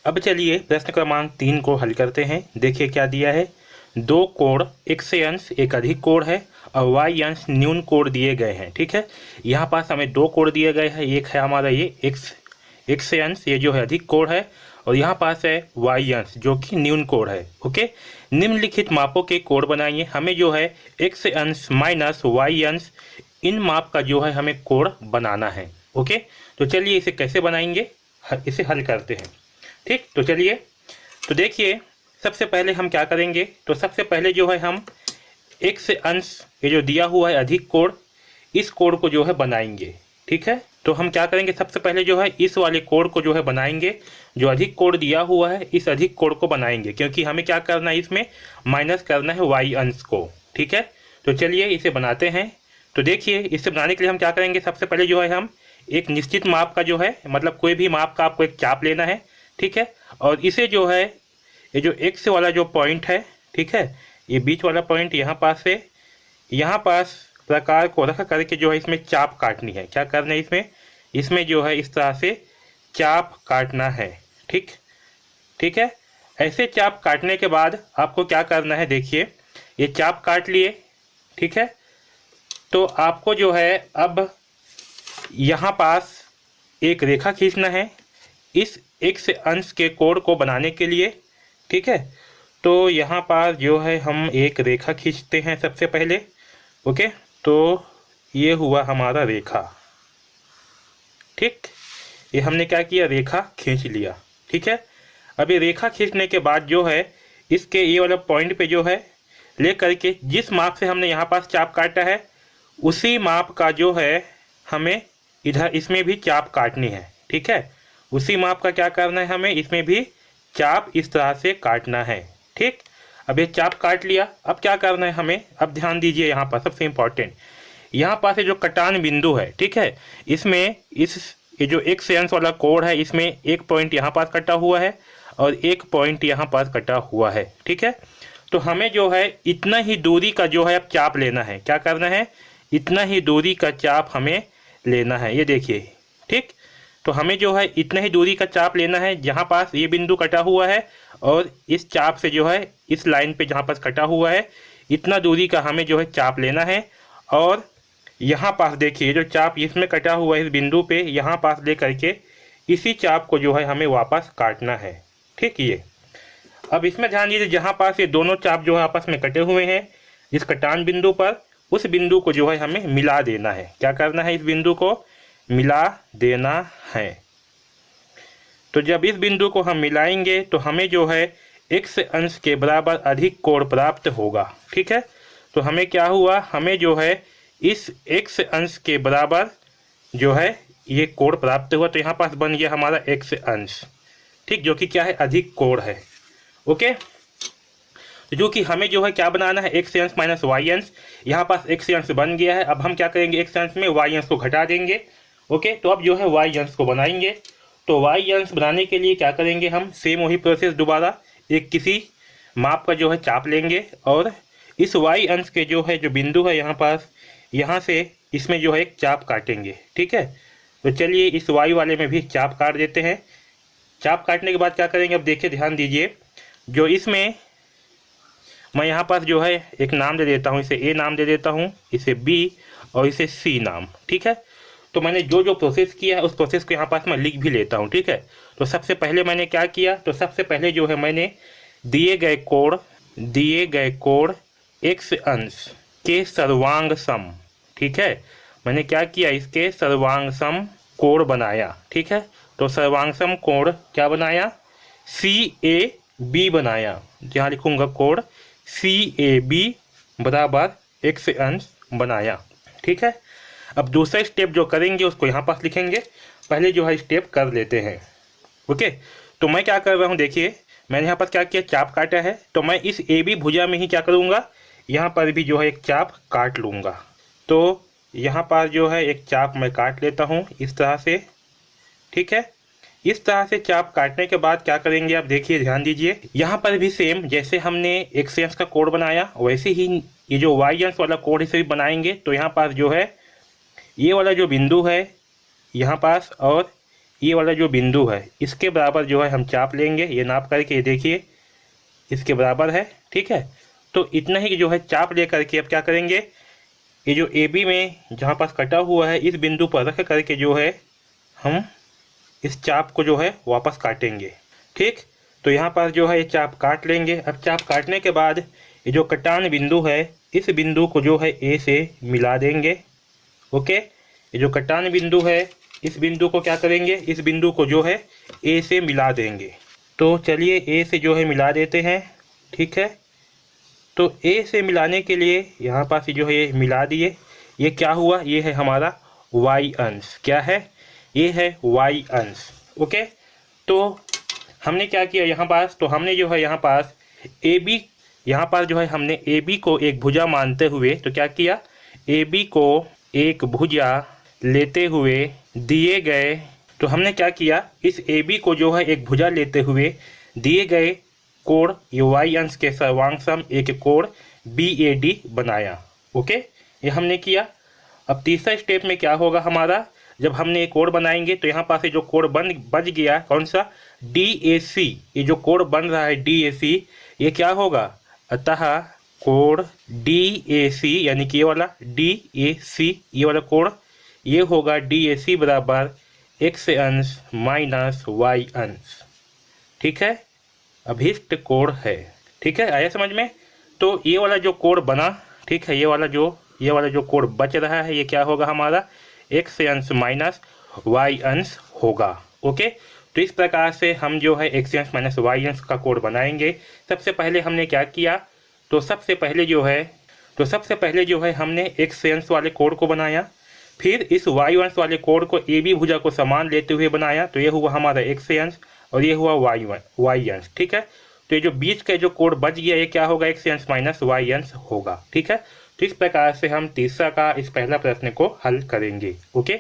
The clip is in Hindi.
अब चलिए प्रश्न क्रमांक 3 को हल करते हैं। देखिए क्या दिया है, दो कोण x से अंश एक अधिक कोण है और y अंश न्यून कोण दिए गए हैं। ठीक है, यहाँ पास हमें दो कोण दिए गए हैं, एक है हमारा ये x से अंश, ये जो है अधिक कोण है, और यहाँ पास है y अंश जो कि न्यून कोण है। ओके, निम्नलिखित मापों के कोण बनाइए। हमें जो है x से अंश माइनस y अंश, इन माप का जो है हमें कोण बनाना है। ओके, तो चलिए इसे कैसे बनाएंगे, इसे हल करते हैं। ठीक, तो चलिए, तो देखिए सबसे पहले हम क्या करेंगे, तो सबसे पहले जो है हम x से अंश, ये जो दिया हुआ है अधिक कोण, इस कोण को जो है बनाएंगे। ठीक है, तो हम क्या करेंगे, सबसे पहले जो है इस वाले कोण को जो है बनाएंगे, जो अधिक कोण दिया हुआ है इस अधिक कोण को बनाएंगे, क्योंकि हमें क्या करना है, इसमें माइनस करना है y अंश को। ठीक है, तो चलिए इसे बनाते हैं। तो देखिए इसे बनाने के लिए हम क्या करेंगे, सबसे पहले जो है हम एक निश्चित माप का जो है, मतलब कोई भी माप का आपको एक चाप लेना है। ठीक है, और इसे जो है ये जो x वाला जो पॉइंट है, ठीक है, ये बीच वाला पॉइंट यहाँ पास से यहाँ पास प्रकार को रख करके जो है इसमें चाप काटनी है। क्या करना है, इसमें जो है इस तरह से चाप काटना है। ठीक, ठीक है, ऐसे चाप काटने के बाद आपको क्या करना है, देखिए ये चाप काट लिए। ठीक है, तो आपको जो है अब यहाँ पास एक रेखा खींचना है इस x अंश के कोण को बनाने के लिए। ठीक है, तो यहाँ पास जो है हम एक रेखा खींचते हैं सबसे पहले। ओके, तो ये हुआ हमारा रेखा। ठीक, ये हमने क्या किया, रेखा खींच लिया। ठीक है, अब ये रेखा खींचने के बाद जो है इसके ये वाला पॉइंट पे जो है ले करके जिस माप से हमने यहाँ पास चाप काटा है उसी माप का जो है हमें इधर इसमें भी चाप काटनी है। ठीक है, उसी माप का क्या करना है, हमें इसमें भी चाप इस तरह से काटना है। ठीक, अब ये चाप काट लिया, अब क्या करना है हमें, अब ध्यान दीजिए यहाँ पर सबसे इम्पोर्टेंट, यहाँ पास जो कटान बिंदु है, ठीक है, इसमें ये जो x अंश वाला कोण है इसमें एक पॉइंट यहाँ पास कटा हुआ है और एक पॉइंट यहाँ पास कटा हुआ है। ठीक है, तो हमें जो है इतना ही दूरी का जो है अब चाप लेना है। क्या करना है, इतना ही दूरी का चाप हमें लेना है। ये देखिए, ठीक, तो हमें जो है इतना ही दूरी का चाप लेना है जहाँ पास ये बिंदु कटा हुआ है, और इस चाप से जो है इस लाइन पे जहाँ पास कटा हुआ है इतना दूरी का हमें जो है चाप लेना है। और यहाँ पास देखिए जो चाप इसमें कटा हुआ है इस बिंदु पे, यहाँ पास ले करके इसी चाप को जो है हमें वापस काटना है। ठीक, ये अब इसमें ध्यान दीजिए जहाँ पास ये दोनों चाप जो है आपस में कटे हुए हैं इस कटान बिंदु पर, उस बिंदु को जो है हमें मिला देना है। क्या करना है, इस बिंदु को मिला देना है। तो जब इस बिंदु को हम मिलाएंगे तो हमें जो है x अंश के बराबर अधिक कोण प्राप्त होगा। ठीक है, तो हमें क्या हुआ, हमें जो है इस x अंश के बराबर जो है ये कोण प्राप्त हुआ। तो यहाँ पास बन गया हमारा x अंश, ठीक, जो कि क्या है, अधिक कोण है। ओके, जो कि हमें जो है क्या बनाना है, x अंश माइनस y अंश। यहाँ पास x अंश बन गया है, अब हम क्या करेंगे, x अंश में y अंश को घटा देंगे। ओके, तो अब जो है y अंश को बनाएंगे। तो y अंश बनाने के लिए क्या करेंगे, हम सेम वही प्रोसेस दोबारा एक किसी माप का जो है चाप लेंगे और इस y अंश के जो है जो बिंदु है यहाँ पास, यहाँ से इसमें जो है एक चाप काटेंगे। ठीक है, तो चलिए इस y वाले में भी चाप काट देते हैं। चाप काटने के बाद क्या करेंगे, अब देखिए ध्यान दीजिए, जो इसमें मैं यहाँ पास जो है एक नाम दे देता हूँ, इसे a नाम दे देता हूँ, इसे b और इसे c नाम। ठीक है, तो मैंने जो जो प्रोसेस किया है उस प्रोसेस को यहाँ पास मैं लिख भी लेता हूँ। ठीक है, तो सबसे पहले मैंने क्या किया, तो सबसे पहले जो है मैंने दिए गए कोण x अंश के सर्वांग सम, ठीक है, मैंने क्या किया, इसके सर्वांग सम कोण बनाया। ठीक है, तो सर्वांग सम कोण क्या बनाया, CAB बनाया। यहाँ लिखूंगा कोण CAB बराबर x अंश बनाया। ठीक है, अब दूसरा स्टेप जो करेंगे उसको यहाँ पास लिखेंगे, पहले जो है स्टेप कर लेते हैं। ओके, तो मैं क्या कर रहा हूँ, देखिए मैंने यहाँ पर क्या किया, चाप काटा है, तो मैं इस AB भुजा में ही क्या करूँगा, यहाँ पर भी जो है एक चाप काट लूँगा। तो यहाँ पर जो है एक चाप मैं काट लेता हूँ इस तरह से। ठीक है, इस तरह से चाप काटने के बाद क्या करेंगे, आप देखिए ध्यान दीजिए, यहाँ पर भी सेम जैसे हमने x अंश का कोण बनाया वैसे ही ये जो y अंश वाला कोण इसे भी बनाएंगे। तो यहाँ पास जो है ये वाला जो बिंदु है यहाँ पास और ये वाला जो बिंदु है इसके बराबर जो है हम चाप लेंगे, ये नाप करके, ये देखिए इसके बराबर है, ठीक है। तो इतना ही जो है चाप ले करके अब क्या करेंगे, ये जो ए बी में जहाँ पास कटा हुआ है इस बिंदु पर रख करके जो है हम इस चाप को जो है वापस काटेंगे, ठीक। तो यहाँ पर जो है ये चाप काट लेंगे। अब चाप काटने के बाद ये जो कटान बिंदु है इस बिंदु को जो है ए से मिला देंगे, ओके। ये जो कटान बिंदु है इस बिंदु को क्या करेंगे, इस बिंदु को जो है ए से मिला देंगे। तो चलिए ए से जो है मिला देते हैं, ठीक है। तो ए से मिलाने के लिए यहाँ पास जो है ये मिला दिए। ये क्या हुआ, ये है हमारा y अंश। क्या है, ये है y अंश, ओके। तो हमने क्या किया यहाँ पास, तो हमने जो है यहाँ पास ए बी, यहाँ पास जो है हमने ए बी को एक भुजा मानते हुए तो क्या किया, ए बी को एक भुजा लेते हुए दिए गए, तो हमने क्या किया, इस ए बी को जो है एक भुजा लेते हुए दिए गए कोण ये y अंश के सर्वांग सम एक कोण BAD बनाया, ओके। ये हमने किया। अब तीसरा स्टेप में क्या होगा हमारा, जब हमने एक कोण बनाएंगे तो यहाँ पास जो कोण बच गया कौन सा, DAC, ये जो कोण बन रहा है DAC, ये क्या होगा, अतः कोण DAC यानी कि ये वाला DAC, ये वाला कोण ये होगा DAC बराबर x अंश माइनस y अंश, ठीक है। अभिष्ट कोण है, ठीक है, आया समझ में। तो ये वाला जो कोण बना, ठीक है, ये वाला जो कोण बच रहा है ये क्या होगा हमारा, x अंश माइनस y अंश होगा, ओके। तो इस प्रकार से हम जो है x अंश माइनस y अंश का कोण बनाएंगे। सबसे पहले हमने क्या किया, तो सबसे पहले जो है हमने x अंश वाले कोण को बनाया, फिर इस y अंश वाले कोण को ए बी भुजा को समान लेते हुए बनाया, तो ये हुआ हमारा x अंश और ये हुआ y अंश, ठीक है। तो ये जो बीच का जो कोण बच गया ये क्या होगा, x अंश माइनस y अंश होगा, ठीक है। तो इस प्रकार से हम तीसरा का इस पहला प्रश्न को हल करेंगे, ओके।